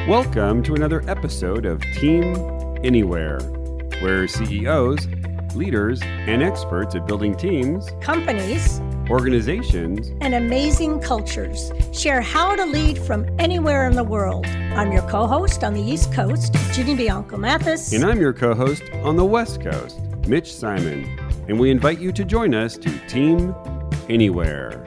Welcome to another episode of Team Anywhere, where CEOs, leaders, and experts at building teams, companies, organizations, and amazing cultures share how to lead from anywhere in the world. I'm your co-host on the East Coast, Ginny Bianco Mathis. And I'm your co-host on the West Coast, Mitch Simon. And we invite you to join us to Team Anywhere.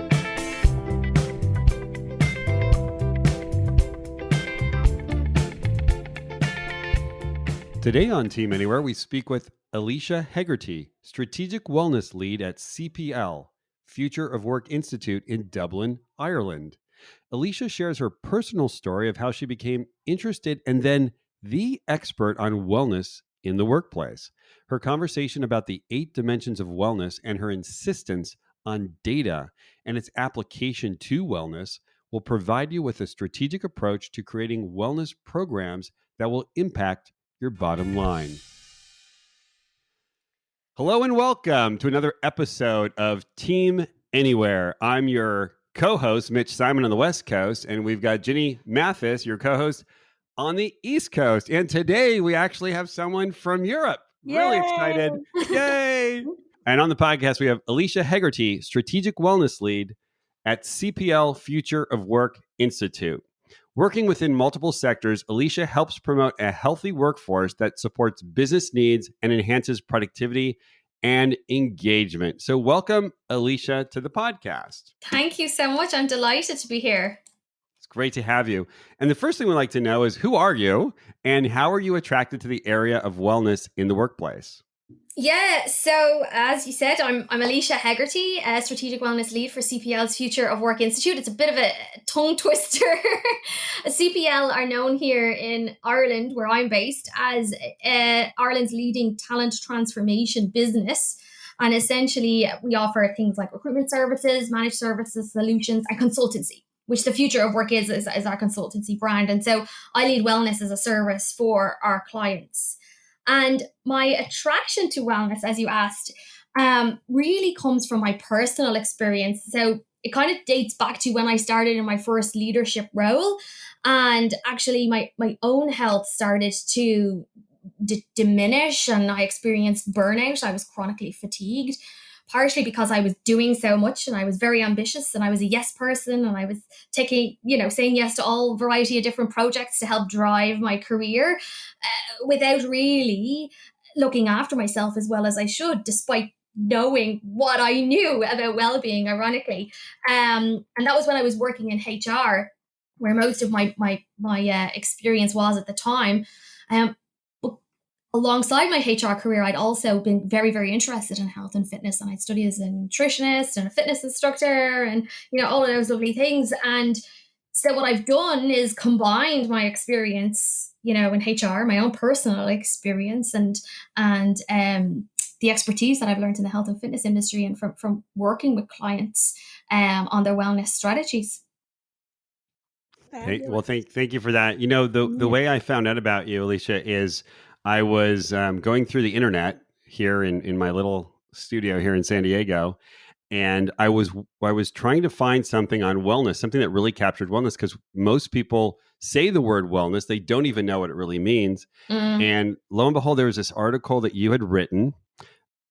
Today on Team Anywhere, we speak with Alicia Hegarty, Strategic Wellness Lead at CPL, Future of Work Institute in Dublin, Ireland. Alicia shares her personal story of how she became interested and then the expert on wellness in the workplace. Her conversation about the 8 dimensions of wellness and her insistence on data and its application to wellness will provide you with a strategic approach to creating wellness programs that will impact your bottom line. Hello and welcome to another episode of Team Anywhere. I'm your co-host, Mitch Simon on the West Coast, and we've got Ginny Mathis, your co-host on the East Coast. And today we actually have someone from Europe. Yay! Really excited. Yay! And on the podcast, we have Alicia Hegarty, Strategic Wellness Lead at CPL Future of Work Institute. Working within multiple sectors, Alicia helps promote a healthy workforce that supports business needs and enhances productivity and engagement. So welcome, Alicia, to the podcast. Thank you so much. I'm delighted to be here. It's great to have you. And the first thing we'd like to know is, who are you and how are you attracted to the area of wellness in the workplace? Yeah, so as you said, I'm Alicia Hegarty, a Strategic Wellness Lead for CPL's Future of Work Institute. It's a bit of a tongue twister. CPL are known here in Ireland, where I'm based, as Ireland's leading talent transformation business. And essentially, we offer things like recruitment services, managed services, solutions, and consultancy, which the Future of Work is our consultancy brand. And so I lead wellness as a service for our clients. And my attraction to wellness, as you asked, really comes from my personal experience. So it kind of dates back to when I started in my first leadership role. And actually, my own health started to diminish, and I experienced burnout. I was chronically fatigued, partially because I was doing so much and I was very ambitious and I was a yes person and I was saying yes to all variety of different projects to help drive my career without really looking after myself as well as I should, despite knowing what I knew about well-being, ironically. And that was when I was working in HR, where most of my experience was at the time. Alongside my HR career, I'd also been very, very interested in health and fitness, and I'd studied as a nutritionist and a fitness instructor and, all of those lovely things. And so what I've done is combined my experience, in HR, my own personal experience and the expertise that I've learned in the health and fitness industry and from working with clients on their wellness strategies. Hey, well, thank you for that. The way I found out about you, Alicia, is I was going through the internet here in my little studio here in San Diego, and I was trying to find something on wellness, something that really captured wellness, because most people say the word wellness, they don't even know what it really means. And lo and behold, there was this article that you had written,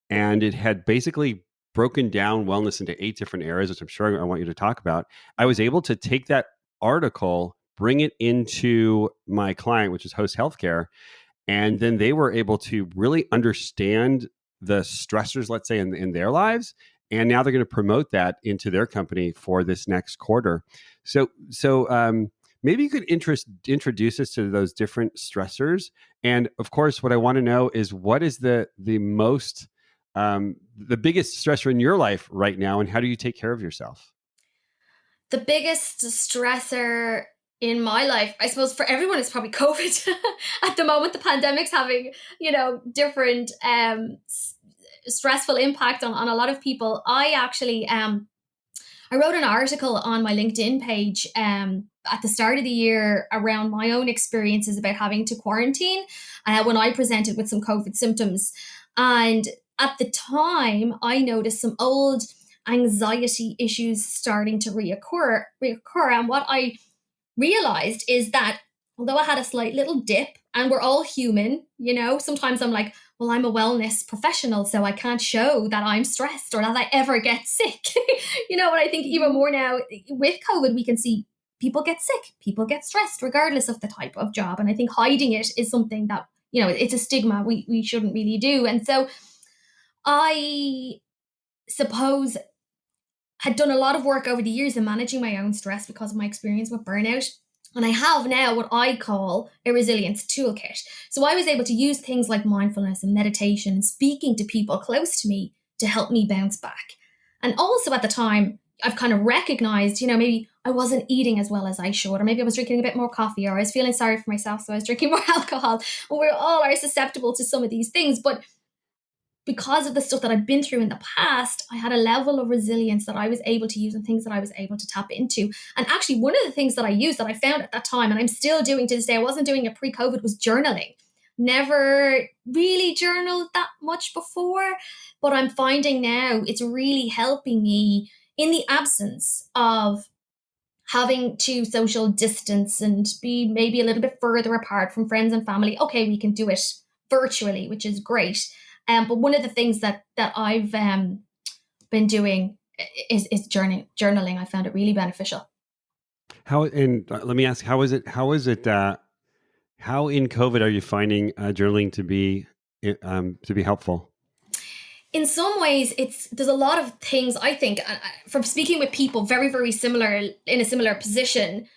and it had basically broken down wellness into 8 different areas, which I'm sure I want you to talk about. I was able to take that article, bring it into my client, which is Host Healthcare. And then they were able to really understand the stressors, let's say, in their lives. And now they're going to promote that into their company for this next quarter. So maybe you could introduce us to those different stressors. And of course, what I want to know is, what is the most, the biggest stressor in your life right now, and how do you take care of yourself? The biggest stressor in my life, I suppose for everyone, is probably COVID. At the moment, the pandemic's having, different stressful impact on a lot of people. I actually, I wrote an article on my LinkedIn page at the start of the year around my own experiences about having to quarantine when I presented with some COVID symptoms. And at the time, I noticed some old anxiety issues starting to reoccur. And what I realized is that although I had a slight little dip, and we're all human, sometimes I'm like, well, I'm a wellness professional, so I can't show that I'm stressed or that I ever get sick. But I think even more now with COVID, we can see people get sick, people get stressed, regardless of the type of job. And I think hiding it is something that, it's a stigma we shouldn't really do. And so I suppose had done a lot of work over the years in managing my own stress because of my experience with burnout. And I have now what I call a resilience toolkit. So I was able to use things like mindfulness and meditation and speaking to people close to me to help me bounce back. And also at the time, I've kind of recognized, maybe I wasn't eating as well as I should, or maybe I was drinking a bit more coffee, or I was feeling sorry for myself, so I was drinking more alcohol. And we all are susceptible to some of these things. But because of the stuff that I've been through in the past, I had a level of resilience that I was able to use and things that I was able to tap into. And actually, one of the things that I used that I found at that time, and I'm still doing to this day, I wasn't doing it pre-COVID, was journaling. Never really journaled that much before, but I'm finding now it's really helping me in the absence of having to social distance and be maybe a little bit further apart from friends and family. Okay, we can do it virtually, which is great. But one of the things that I've been doing is journaling. I found it really beneficial. Let me ask, how in COVID are you finding journaling to be helpful? In some ways, there's a lot of things, I think, from speaking with people very, very similar, in a similar position,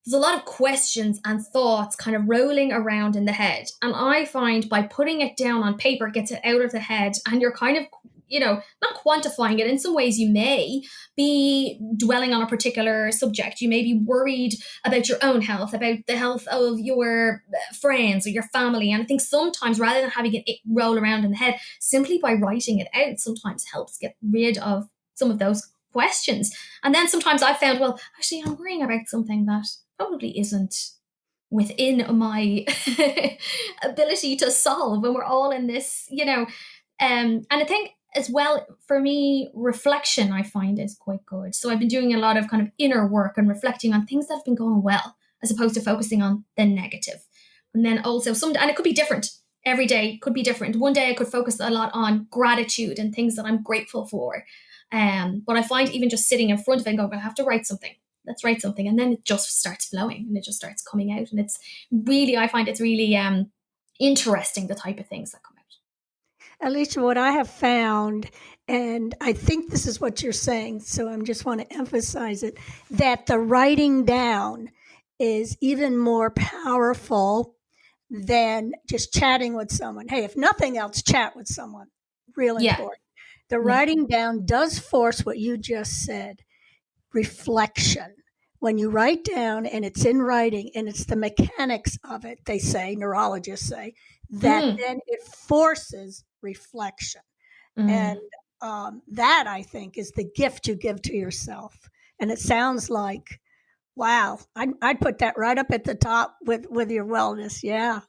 there's a lot of questions and thoughts kind of rolling around in the head. And I find by putting it down on paper, it gets it out of the head, and you're kind of, not quantifying it. In some ways, you may be dwelling on a particular subject. You may be worried about your own health, about the health of your friends or your family. And I think sometimes, rather than having it roll around in the head, simply by writing it out sometimes helps get rid of some of those questions. And then sometimes I found, well, actually, I'm worrying about something that probably isn't within my ability to solve when we're all in this, and I think as well, for me, reflection, I find, is quite good. So I've been doing a lot of kind of inner work and reflecting on things that have been going well, as opposed to focusing on the negative. And then also and it could be different. Every day could be different. One day I could focus a lot on gratitude and things that I'm grateful for. But I find even just sitting in front of it and going, I have to write something. Let's write something. And then it just starts flowing and it just starts coming out. And it's really, I find it's really interesting, the type of things that come out. Alicia, what I have found, and I think this is what you're saying, so I just want to emphasize it, that the writing down is even more powerful than just chatting with someone. Hey, if nothing else, chat with someone. Really important. The writing down does force what you just said, reflection. When you write down and it's in writing and it's the mechanics of it, they say, neurologists say, that then it forces reflection. And that, I think, is the gift you give to yourself. And it sounds like, wow, I'd put that right up at the top with your wellness. Yeah,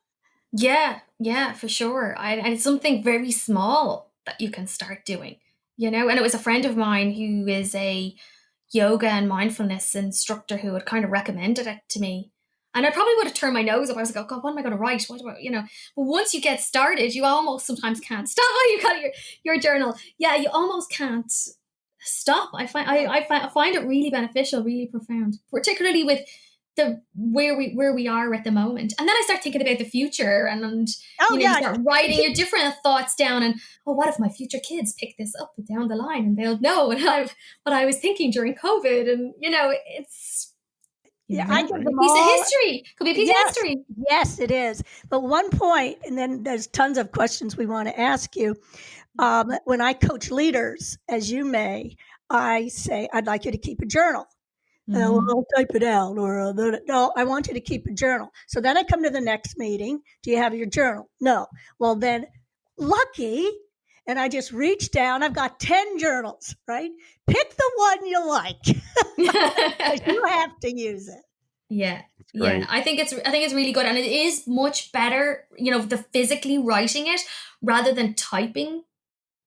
for sure. And it's something very small that you can start doing, and it was a friend of mine who is a yoga and mindfulness instructor who had kind of recommended it to me. And I probably would have turned my nose up. I was like, oh God, what am I going to write? What do I, But once you get started, you almost sometimes can't stop. You got your journal. Yeah, you almost can't stop. I find it really beneficial, really profound, particularly with where we are at the moment. And then I start thinking about the future and you start writing your different thoughts down, and what if my future kids pick this up down the line and they'll know what I was thinking during COVID, and it's I give them a piece of history. Could be a piece of history. Yes, it is. But one point, and then there's tons of questions we want to ask you. When I coach leaders, as you may, I say, I'd like you to keep a journal. I'll type it out, or no, I want you to keep a journal. So then I come to the next meeting. Do you have your journal? No. Well, then, lucky, and I just reach down. I've got 10 journals, right? Pick the one you like. You have to use it. Yeah. I think it's really good, and it is much better, the physically writing it rather than typing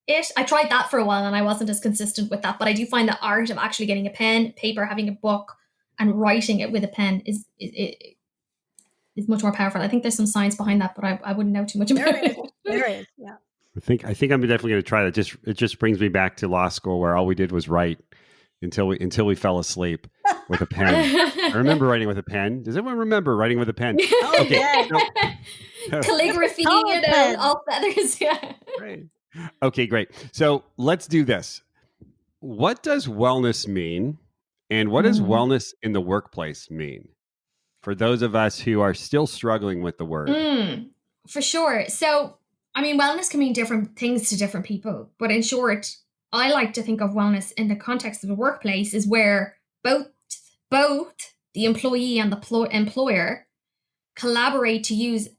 it. I tried that for a while and I wasn't as consistent with that, but I do find the art of actually getting a pen, paper, having a book, and writing it with a pen is is much more powerful. I think there's some science behind that, but I wouldn't know too much about it. There is, yeah. I think I'm definitely going to try that. It just brings me back to law school where all we did was write until we fell asleep with a pen. I remember writing with a pen. Does anyone remember writing with a pen? Oh, Okay. yeah. Calligraphy, Colored pen. all feathers. Yeah. Great. Okay, great. So let's do this. What does wellness mean? And what does wellness in the workplace mean for those of us who are still struggling with the word? For sure. So, I mean, wellness can mean different things to different people. But in short, I like to think of wellness in the context of the workplace is where both the employee and the employer collaborate to use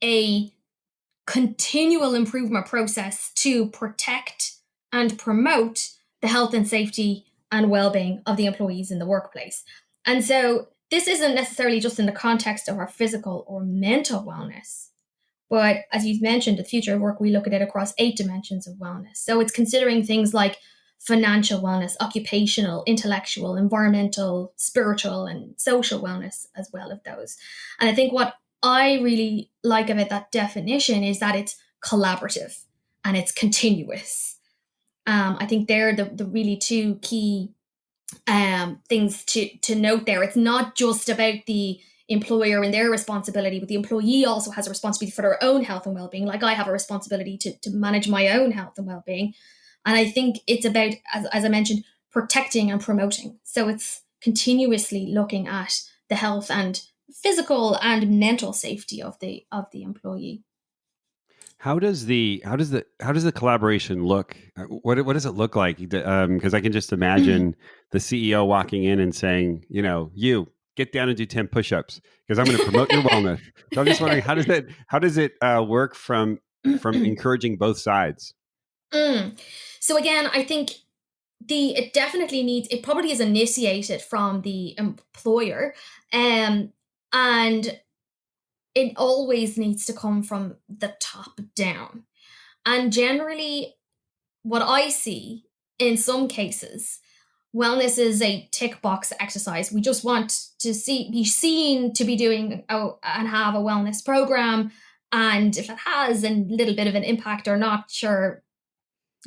a continual improvement process to protect and promote the health and safety and well-being of the employees in the workplace. And so this isn't necessarily just in the context of our physical or mental wellness, but as you mentioned, the future of work, we look at it across 8 dimensions of wellness. So it's considering things like financial wellness, occupational, intellectual, environmental, spiritual, and social wellness as well as those. And I think what I really like about that definition is that it's collaborative and it's continuous. I think they're the really 2 key things to note there. It's not just about the employer and their responsibility, but the employee also has a responsibility for their own health and well-being. Like I have a responsibility to manage my own health and well-being. And I think it's about, as I mentioned, protecting and promoting. So it's continuously looking at the health and physical and mental safety of the employee. How does the collaboration look? What does it look like? Because I can just imagine the CEO walking in and saying, you get down and do 10 push-ups because I'm going to promote your wellness. So I'm just wondering, how does it work from encouraging both sides? So again, I think it probably is initiated from the employer, and it always needs to come from the top down. And generally, what I see in some cases, wellness is a tick box exercise. We just want to be seen to be doing and have a wellness program. And if it has a little bit of an impact or not, sure,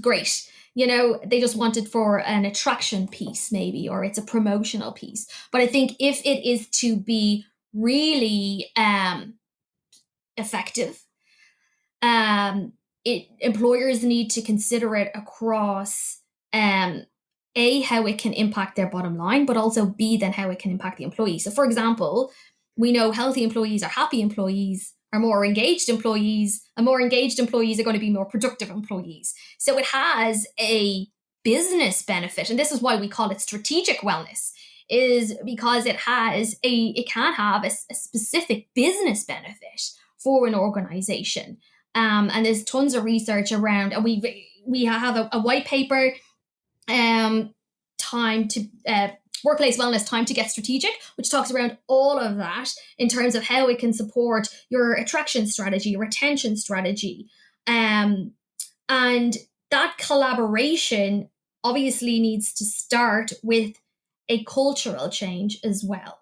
great. They just want it for an attraction piece maybe, or it's a promotional piece. But I think if it is to be really effective, employers need to consider it across A, how it can impact their bottom line, but also B, then how it can impact the employee. So for example, we know healthy employees are happy employees, are more engaged employees, and more engaged employees are going to be more productive employees. So it has a business benefit, and this is why we call it strategic wellness, is because it can have a specific business benefit for an organization. And there's tons of research around, and we have a white paper, workplace wellness, time to get strategic, which talks around all of that in terms of how it can support your attraction strategy, your retention strategy. And that collaboration obviously needs to start with a cultural change as well.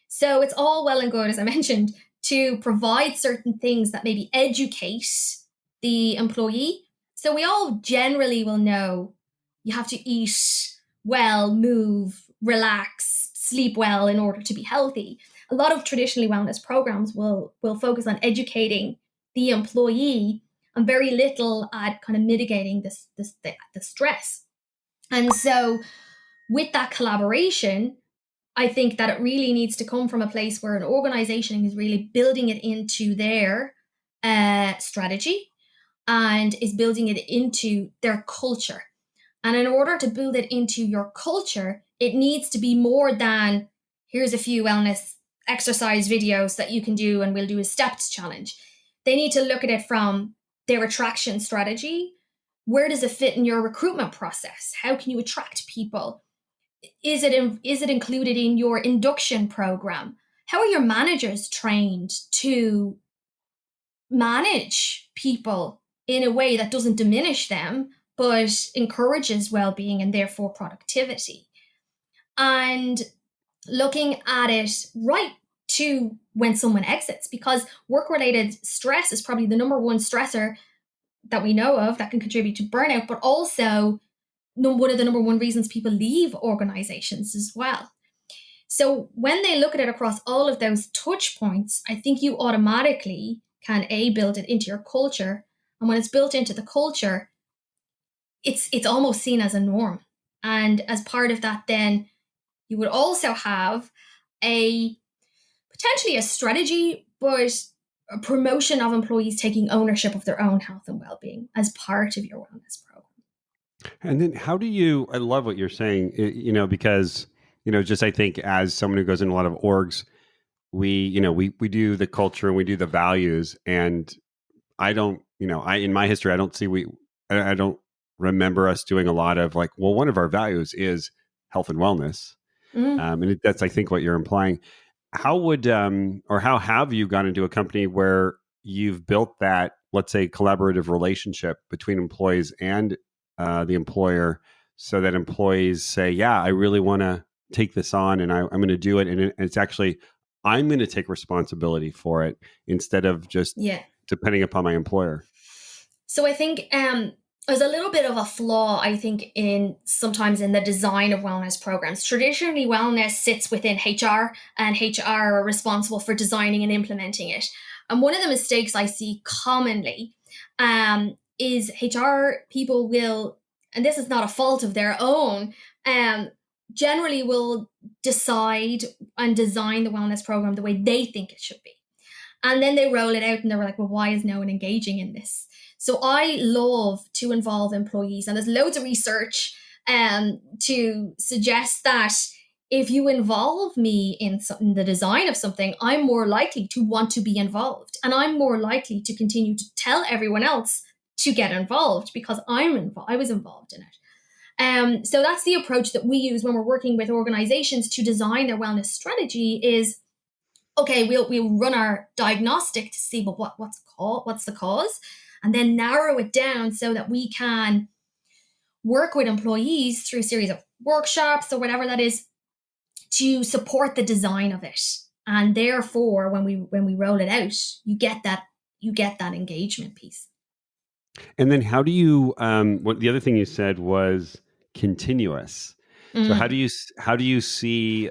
So it's all well and good, as I mentioned, to provide certain things that maybe educate the employee. So we all generally will know you have to eat well, move, relax, sleep well in order to be healthy. A lot of traditionally wellness programs will focus on educating the employee and very little at kind of mitigating the stress. And so with that collaboration, I think that it really needs to come from a place where an organization is really building it into their strategy and is building it into their culture. And in order to build it into your culture, it needs to be more than, here's a few wellness exercise videos that you can do and we'll do a stepped challenge. They need to look at it from their attraction strategy. Where does it fit in your recruitment process? How can you attract people? Is it included in your induction program? How are your managers trained to manage people in a way that doesn't diminish them, but encourages well-being and therefore productivity? And looking at it right to when someone exits, because work-related stress is probably the number one stressor that we know of that can contribute to burnout, but also one of the number one reasons people leave organizations as well. So when they look at it across all of those touch points, I think you automatically can build it into your culture. And when it's built into the culture, it's almost seen as a norm. And as part of that, then you would also have potentially a strategy, but a promotion of employees taking ownership of their own health and well-being as part of your wellness program. And then I love what you're saying, because, just I think as someone who goes in a lot of orgs, we do the culture and we do the values. And I don't, in my history, I don't remember us doing a lot of like, well, one of our values is health and wellness. And that's, I think, what you're implying. How would, or how have you gone into a company where you've built that, let's say, collaborative relationship between employees and the employer, so that employees say, yeah, I really want to take this on and I'm going to do it. And it's actually, I'm going to take responsibility for it instead of just depending upon my employer. So I think there's a little bit of a flaw, I think, sometimes in the design of wellness programs. Traditionally, wellness sits within HR, and HR are responsible for designing and implementing it. And one of the mistakes I see commonly is HR people will, and this is not a fault of their own, generally will decide and design the wellness program the way they think it should be. And then they roll it out and they're like, well, why is no one engaging in this? So I love to involve employees, and there's loads of research to suggest that if you involve me in the design of something, I'm more likely to want to be involved, and I'm more likely to continue to tell everyone else to get involved because I was involved in it. So that's the approach that we use when we're working with organizations to design their wellness strategy is, okay, we'll run our diagnostic to see, well, what's the cause, and then narrow it down so that we can work with employees through a series of workshops or whatever that is to support the design of it. And therefore, when we roll it out, you get that engagement piece. And then how do you, what the other thing you said was continuous. So how do you see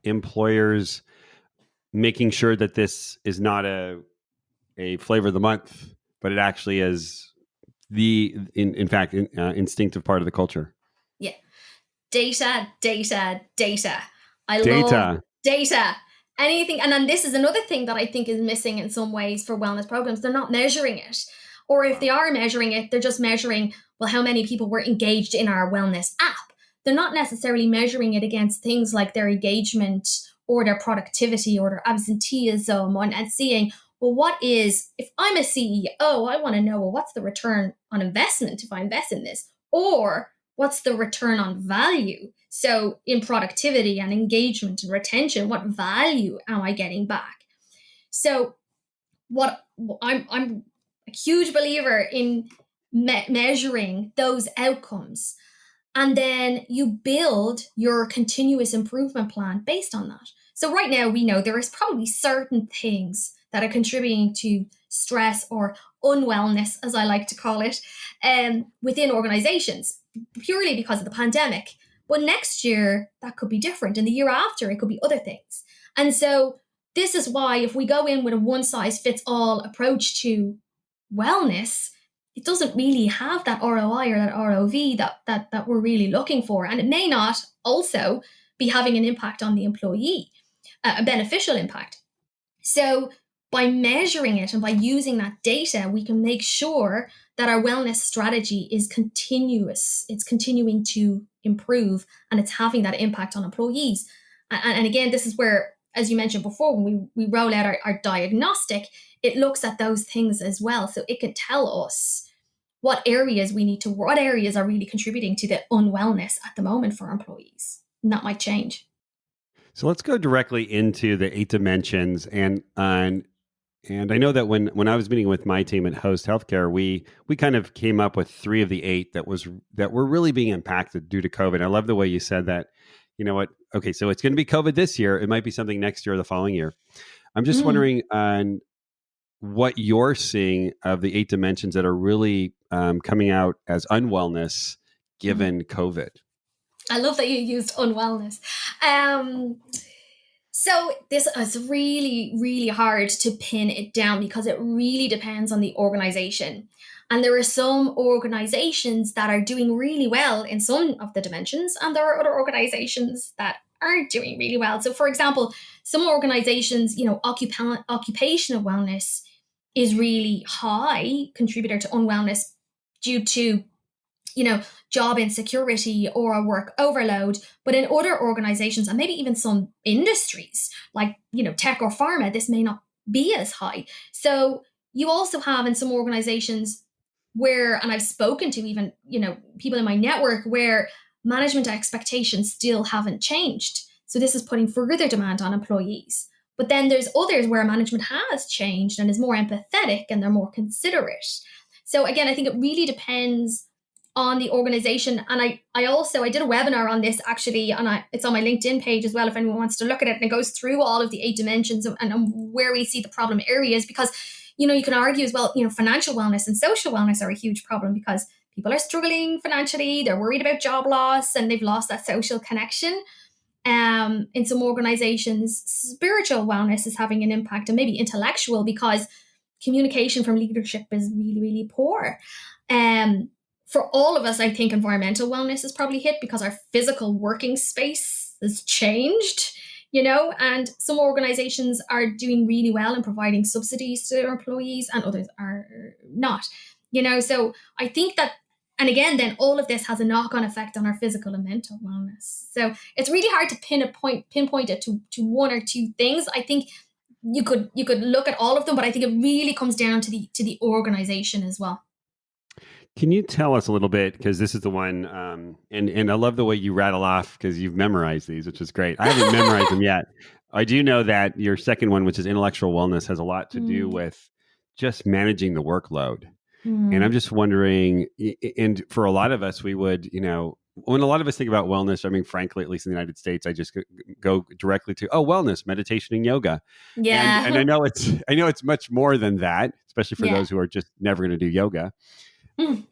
employers making sure that this is not a flavor of the month, but it actually is in fact, instinctive part of the culture? Yeah. Data. I love data. Anything. And then this is another thing that I think is missing in some ways for wellness programs. They're not measuring it. Or if they are measuring it, they're just measuring, well, how many people were engaged in our wellness app. They're not necessarily measuring it against things like their engagement or their productivity or their absenteeism, and seeing, well, if I'm a CEO, I want to know, well, what's the return on investment if I invest in this? Or what's the return on value? So in productivity and engagement and retention, what value am I getting back? So I'm a huge believer in measuring those outcomes. And then you build your continuous improvement plan based on that. So right now we know there is probably certain things that are contributing to stress or unwellness, as I like to call it, within organizations, purely because of the pandemic. But next year, that could be different. And the year after, it could be other things. And so this is why if we go in with a one-size-fits-all approach to wellness, it doesn't really have that ROI or that ROV that we're really looking for. And it may not also be having an impact on the employee, a beneficial impact. So by measuring it and by using that data, we can make sure that our wellness strategy is continuous. It's continuing to improve and it's having that impact on employees. And again, this is where, as you mentioned before, when we roll out our diagnostic, it looks at those things as well. So it can tell us what areas are really contributing to the unwellness at the moment for employees. And that might change. So let's go directly into the 8 dimensions. And I know that when I was meeting with my team at Host Healthcare, we kind of came up with 3 of the 8 that were really being impacted due to COVID. I love the way you said that, you know what? Okay, so it's going to be COVID this year. It might be something next year or the following year. I'm just wondering on what you're seeing of the 8 dimensions that are really coming out as unwellness given COVID. I love that you used unwellness. So this is really, really hard to pin it down because it really depends on the organization. And there are some organizations that are doing really well in some of the dimensions, and there are other organizations that aren't doing really well. So, for example, some organizations, occupational wellness is really high contributor to unwellness due to job insecurity or work overload. But in other organizations, and maybe even some industries like, tech or pharma, this may not be as high. So you also have in some organizations where, and I've spoken to even, people in my network where management expectations still haven't changed. So this is putting further demand on employees. But then there's others where management has changed and is more empathetic and they're more considerate. So again, I think it really depends on the organization. And I did a webinar on this actually, and it's on my LinkedIn page as well if anyone wants to look at it. And it goes through all of the 8 dimensions and where we see the problem areas, because you can argue as well, financial wellness and social wellness are a huge problem because people are struggling financially, they're worried about job loss, and they've lost that social connection. In some organizations, spiritual wellness is having an impact, and maybe intellectual, because communication from leadership is really, really poor. For all of us, I think environmental wellness is probably hit because our physical working space has changed, and some organizations are doing really well in providing subsidies to their employees and others are not, so I think that, and again, then all of this has a knock-on effect on our physical and mental wellness. So it's really hard to pinpoint it to one or two things. I think you could look at all of them, but I think it really comes down to the organization as well. Can you tell us a little bit, because this is the one, and I love the way you rattle off because you've memorized these, which is great. I haven't memorized them yet. I do know that your second one, which is intellectual wellness, has a lot to do with just managing the workload. And I'm just wondering, and for a lot of us, we would, when a lot of us think about wellness, I mean, frankly, at least in the United States, I just go directly to, wellness, meditation and yoga. Yeah. And I know it's much more than that, especially for those who are just never going to do yoga. And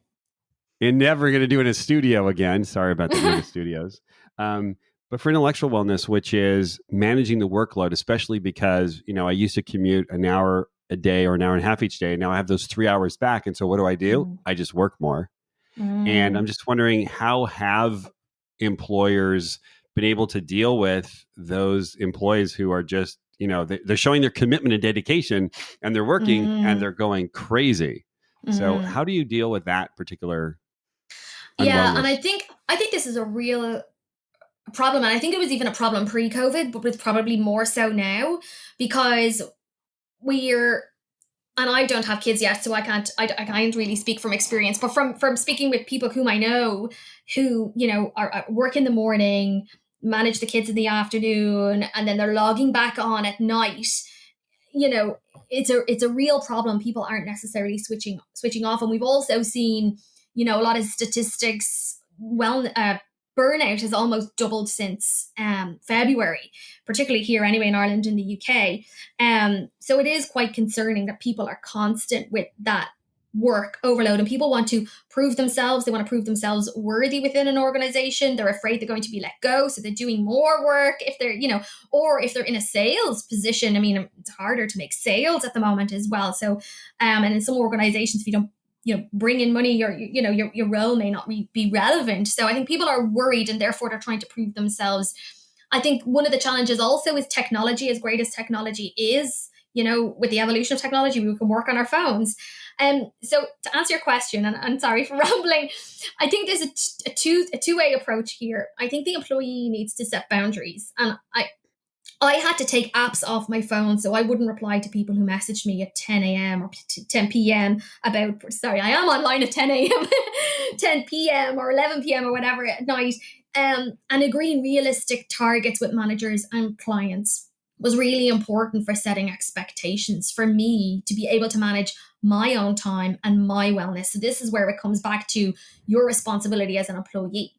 never going to do it in a studio again. Sorry about the yoga studios. But for intellectual wellness, which is managing the workload, especially because, I used to commute an hour a day or an hour and a half each day. Now I have those 3 hours back. And so what do? I just work more. And I'm just wondering, how have employers been able to deal with those employees who are just, they're showing their commitment and dedication and they're working and they're going crazy. So how do you deal with that particular unwellness? Yeah, and I think this is a real problem, and I think it was even a problem pre-COVID, but it's probably more so now because and I don't have kids yet, so I can't really speak from experience, but from speaking with people whom I know who, are at work in the morning, manage the kids in the afternoon, and then they're logging back on at night, it's a real problem. People aren't necessarily switching off. And we've also seen, a lot of statistics. Burnout has almost doubled since February, particularly here anyway in Ireland and the UK. So it is quite concerning that people are constant with that work overload, and people want to prove themselves. They want to prove themselves worthy within an organization. They're afraid they're going to be let go, so they're doing more work if they're, or if they're in a sales position. I mean, it's harder to make sales at the moment as well. So, and in some organizations, if you don't, bring in money, your role may not be relevant. So I think people are worried and therefore they're trying to prove themselves. I think one of the challenges also is technology. As great as technology is, with the evolution of technology, we can work on our phones. So to answer your question, and I'm sorry for rambling, I think there's a two-way approach here. I think the employee needs to set boundaries. And I had to take apps off my phone so I wouldn't reply to people who messaged me at 10 a.m. or 10 p.m. about, sorry, I am online at 10 a.m., 10 p.m. or 11 p.m. or whatever at night, and agreeing realistic targets with managers and clients was really important for setting expectations for me to be able to manage my own time and my wellness. So this is where it comes back to your responsibility as an employee.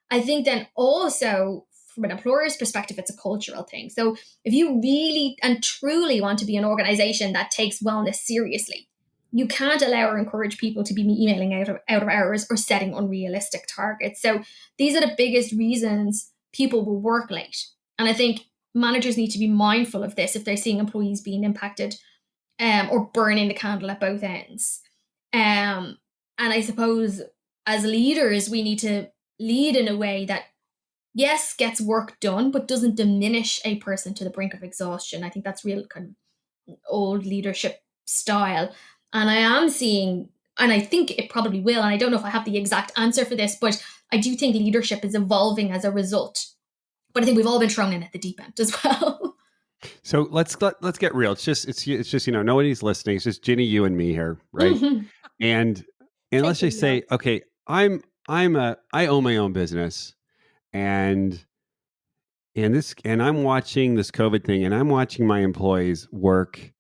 I think then also from an employer's perspective, it's a cultural thing. So if you really and truly want to be an organization that takes wellness seriously, you can't allow or encourage people to be emailing out of hours or setting unrealistic targets. So these are the biggest reasons people will work late. And I think managers need to be mindful of this if they're seeing employees being impacted or burning the candle at both ends. And I suppose as leaders, we need to lead in a way that, yes, gets work done, but doesn't diminish a person to the brink of exhaustion. I think that's real kind of old leadership style. And I am seeing, and I think it probably will, and I don't know if I have the exact answer for this, but I do think leadership is evolving as a result. But I think we've all been thrown in at the deep end as well. So let's get real. It's just nobody's listening. It's just Ginny, you and me here, right? Mm-hmm. And let's just say, okay, I own my own business, and I'm watching this COVID thing, and I'm watching my employees work,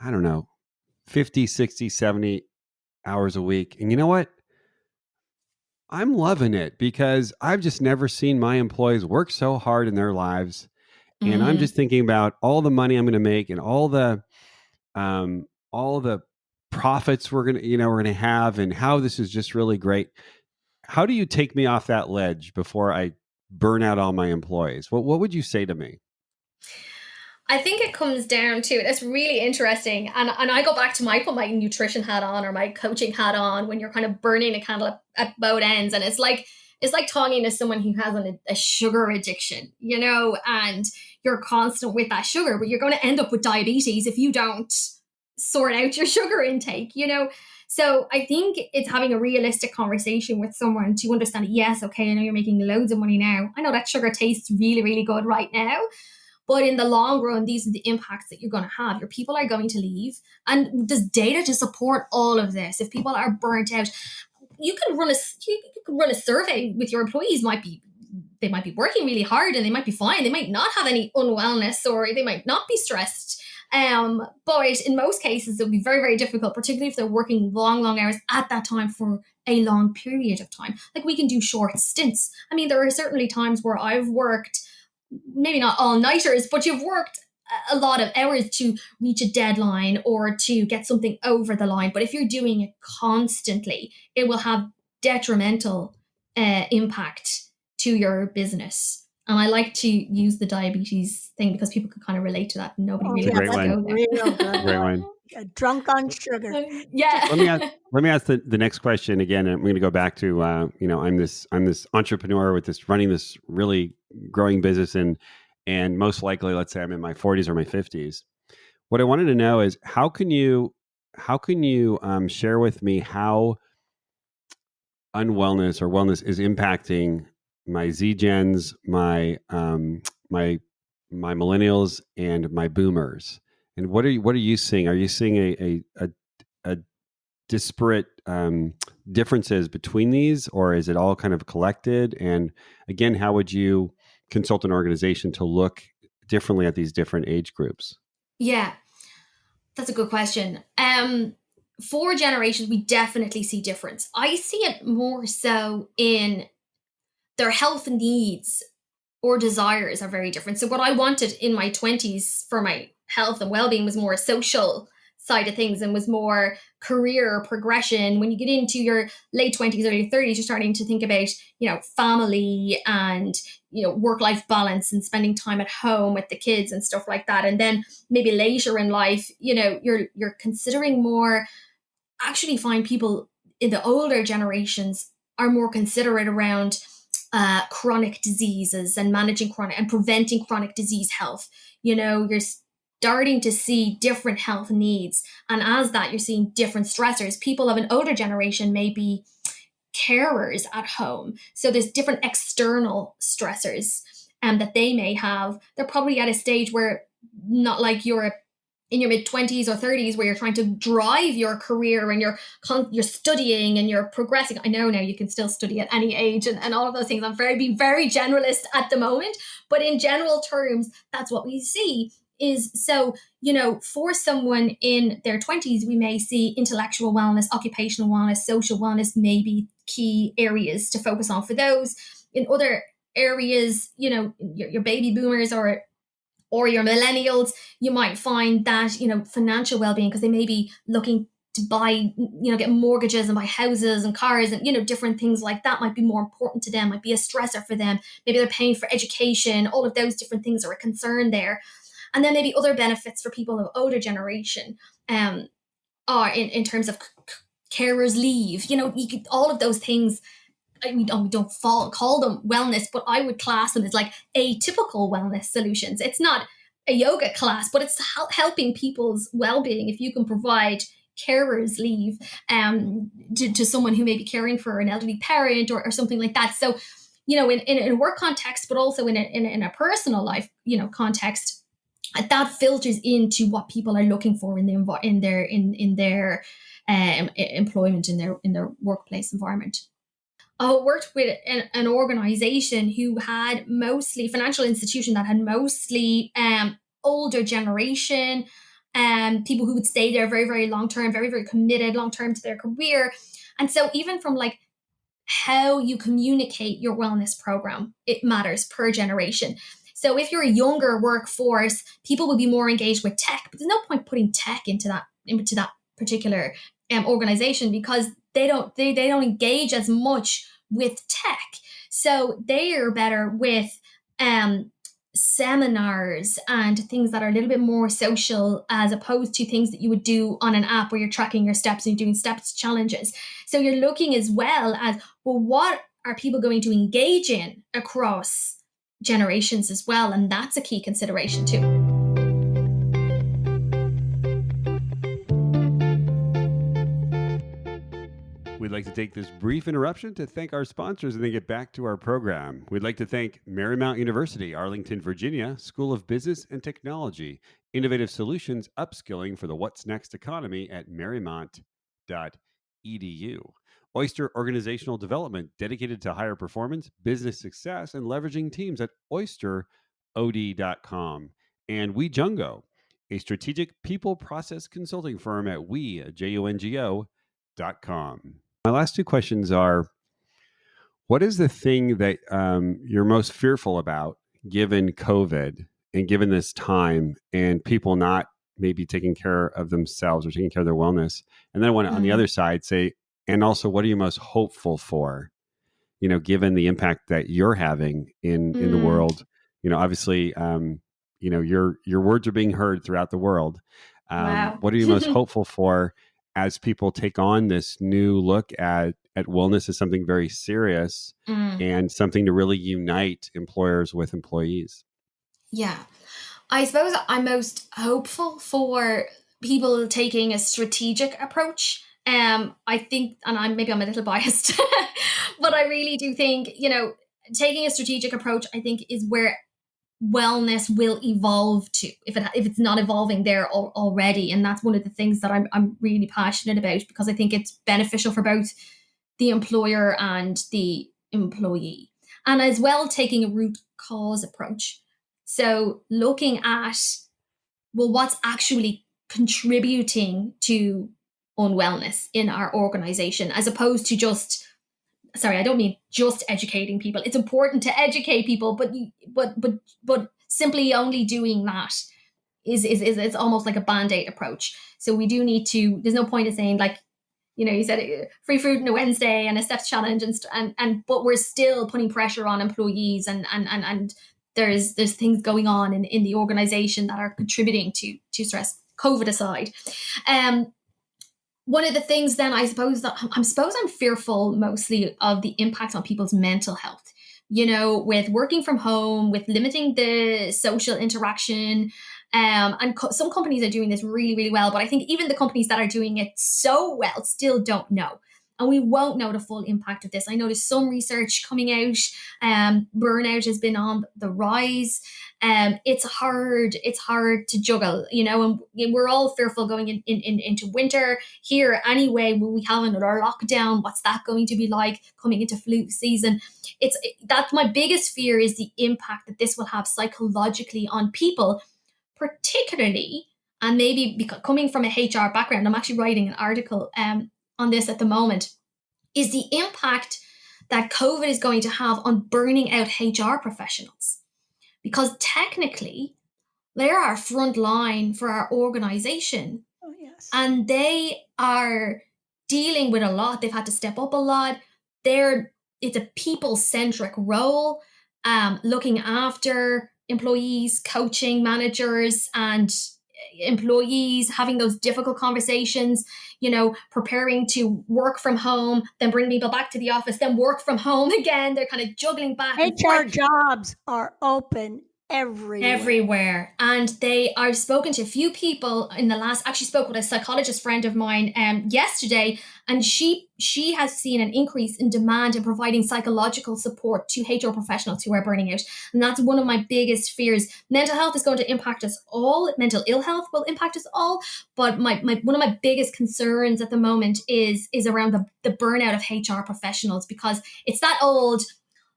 I don't know, 50, 60, 70 hours a week. And you know what? I'm loving it because I've just never seen my employees work so hard in their lives. And I'm just thinking about all the money I'm going to make and all the profits we're going to have, and how this is just really great. How do you take me off that ledge before I burn out all my employees? What would you say to me? I think it comes down to, it's really interesting. And I go back to put my nutrition hat on or my coaching hat on when you're kind of burning a candle at both ends. And it's like talking to someone who has a sugar addiction, and you're constant with that sugar, but you're going to end up with diabetes if you don't sort out your sugar intake, So I think it's having a realistic conversation with someone to understand, yes, okay, I know you're making loads of money now. I know that sugar tastes really, really good right now. But in the long run, these are the impacts that you're going to have. Your people are going to leave. And there's data to support all of this. If people are burnt out, you can run a survey with your employees. They might be working really hard and they might be fine. They might not have any unwellness, or they might not be stressed. But in most cases, it'll be very, very difficult, particularly if they're working long, long hours at that time for a long period of time. Like, we can do short stints. I mean, there are certainly times where I've worked, maybe not all-nighters, but you've worked a lot of hours to reach a deadline or to get something over the line. But if you're doing it constantly, it will have detrimental impact to your business. And I like to use the diabetes thing because people could kind of relate to that. And nobody really wants to go there. Great one. Drunk on sugar. Yeah. Let me ask the next question again. I'm going to go back to I'm this entrepreneur with running this really growing business, and most likely, let's say I'm in my 40s or my 50s. What I wanted to know is how can you share with me how unwellness or wellness is impacting my Z-Gens, my millennials, and my boomers? And what are you seeing? Are you seeing a disparate differences between these, or is it all kind of collected? And again, how would you consult an organization to look differently at these different age groups? Yeah, that's a good question. For generations, we definitely see difference. I see it more so in their health needs or desires are very different. So what I wanted in my 20s for my health and well-being was more social side of things and was more career progression. When you get into your late 20s, early 30s, you're starting to think about, family and, work-life balance and spending time at home with the kids and stuff like that. And then maybe later in life, you're considering more. Actually find people in the older generations are more considerate around chronic diseases and managing chronic and preventing chronic disease health. You're starting to see different health needs. And as that, you're seeing different stressors. People of an older generation may be carers at home. So there's different external stressors that they may have. They're probably at a stage where, not like you're in your mid-20s or 30s, where you're trying to drive your career and you're studying and you're progressing. I know now you can still study at any age and all of those things. I'm being very generalist at the moment, but in general terms, that's what we see is, so, for someone in their 20s, we may see intellectual wellness, occupational wellness, social wellness, maybe key areas to focus on for those. In other areas, your baby boomers or your millennials, you might find that, financial well-being, because they may be looking to buy, get mortgages and buy houses and cars and, different things like that might be more important to them, might be a stressor for them. Maybe they're paying for education. All of those different things are a concern there. And then maybe other benefits for people of older generation are in terms of carers leave, all of those things. We don't call them wellness, but I would class them as like atypical wellness solutions. It's not a yoga class, but it's helping people's well-being. If you can provide carers leave to someone who may be caring for an elderly parent or something like that. So, in a work context, but also in a personal life, context, that filters into what people are looking for in their employment, in their workplace environment. I worked with an organization who had mostly financial institution that had mostly older generation, people who would stay there very, very long term, very, very committed long term to their career. And so even from like how you communicate your wellness program, it matters per generation. So if you're a younger workforce, people will be more engaged with tech, but there's no point putting tech into that particular organization, because they don't engage as much with tech. So they are better with seminars and things that are a little bit more social, as opposed to things that you would do on an app where you're tracking your steps and you're doing steps challenges. So you're looking as well as, well, what are people going to engage in across generations as well? And that's a key consideration too. We'd like to take this brief interruption to thank our sponsors and then get back to our program. We'd like to thank Marymount University, Arlington, Virginia, School of Business and Technology, innovative solutions upskilling for the what's next economy at marymount.edu. Oyster Organizational Development, dedicated to higher performance, business success, and leveraging teams at oysterod.com. And WeJungo, a strategic people process consulting firm at WeJungo.com. My last two questions are, what is the thing that you're most fearful about given COVID and given this time and people not maybe taking care of themselves or taking care of their wellness? And then I want to, on the other side, say, and also, what are you most hopeful for, given the impact that you're having in the world? Obviously, your words are being heard throughout the world. Wow. What are you most hopeful for as people take on this new look at wellness as something very serious and something to really unite employers with employees? Yeah. I suppose I'm most hopeful for people taking a strategic approach. I think, and I'm a little biased, but I really do think, taking a strategic approach, I think, is where wellness will evolve to, if it's not evolving there already. And that's one of the things that I'm really passionate about, because I think it's beneficial for both the employer and the employee. And as well, taking a root cause approach. So looking at, well, what's actually contributing to unwellness in our organization, as opposed to just, sorry, I don't mean just educating people. It's important to educate people, but simply only doing that is almost like a Band-Aid approach. So we do need to, there's no point in saying, like, you said free fruit on a Wednesday and a steps challenge and but we're still putting pressure on employees and there's things going on in the organization that are contributing to stress, COVID aside. One of the things then, I suppose I'm fearful mostly of the impact on people's mental health, with working from home, with limiting the social interaction. And some companies are doing this really, really well, but I think even the companies that are doing it so well still don't know. And we won't know the full impact of this. I know there's some research coming out. Burnout has been on the rise. It's hard to juggle, and we're all fearful going into winter here anyway. Will we have another lockdown? What's that going to be like coming into flu season? That's my biggest fear, is the impact that this will have psychologically on people, particularly, and maybe coming from a HR background. I'm actually writing an article on this at the moment, is the impact that COVID is going to have on burning out HR professionals. Because technically, they're our front line for our organization. Oh, yes. And they are dealing with a lot. They've had to step up a lot. It's a people-centric role, looking after employees, coaching managers and employees, having those difficult conversations, preparing to work from home, then bring people back to the office, then work from home again. They're kind of juggling back and HR forth. jobs are open everywhere. And I've spoken to a few people actually spoke with a psychologist friend of mine yesterday, and she has seen an increase in demand in providing psychological support to HR professionals who are burning out. And that's one of my biggest fears. Mental health is going to impact us all. Mental ill health will impact us all. But one of my biggest concerns at the moment is around the burnout of HR professionals, because it's that old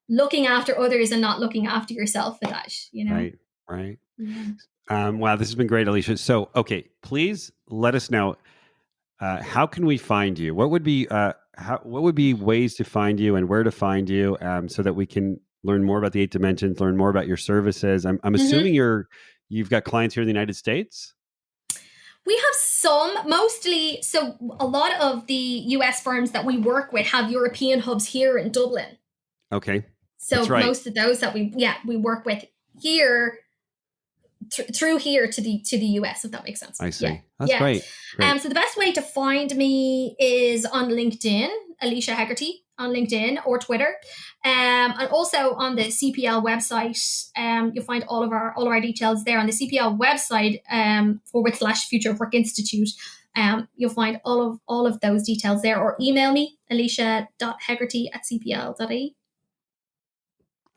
looking after others and not looking after yourself for that, Right. Yeah. Wow, this has been great, Alicia. So, okay, please let us know, how can we find you? What would be ways to find you and where to find you, so that we can learn more about the 8 dimensions, learn more about your services? I'm assuming you've got clients here in the United States. We have some, mostly. So a lot of the US firms that we work with have European hubs here in Dublin. Okay. So most of those that we work with here, through here to the US, if that makes sense. I see. That's great. So the best way to find me is on LinkedIn, Alicia Hegarty on LinkedIn or Twitter, and also on the CPL website. You'll find all of our details there on the CPL website, /Future of Work Institute. You'll find all of those details there, or email me, alicia.hegarty@cpl.ie.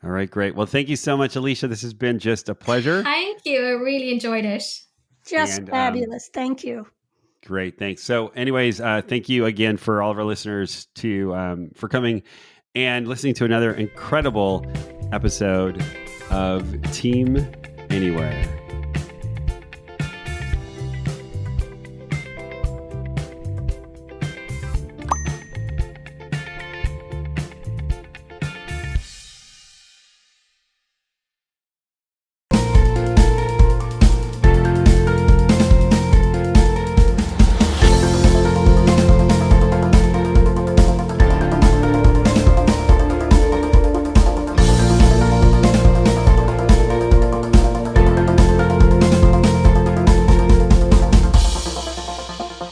All right, great. Well, thank you so much, Alicia. This has been just a pleasure. Thank you. I really enjoyed it. Just fabulous. Thank you. Great. Thanks. So anyways, thank you again for all of our listeners for coming and listening to another incredible episode of Team Anywhere.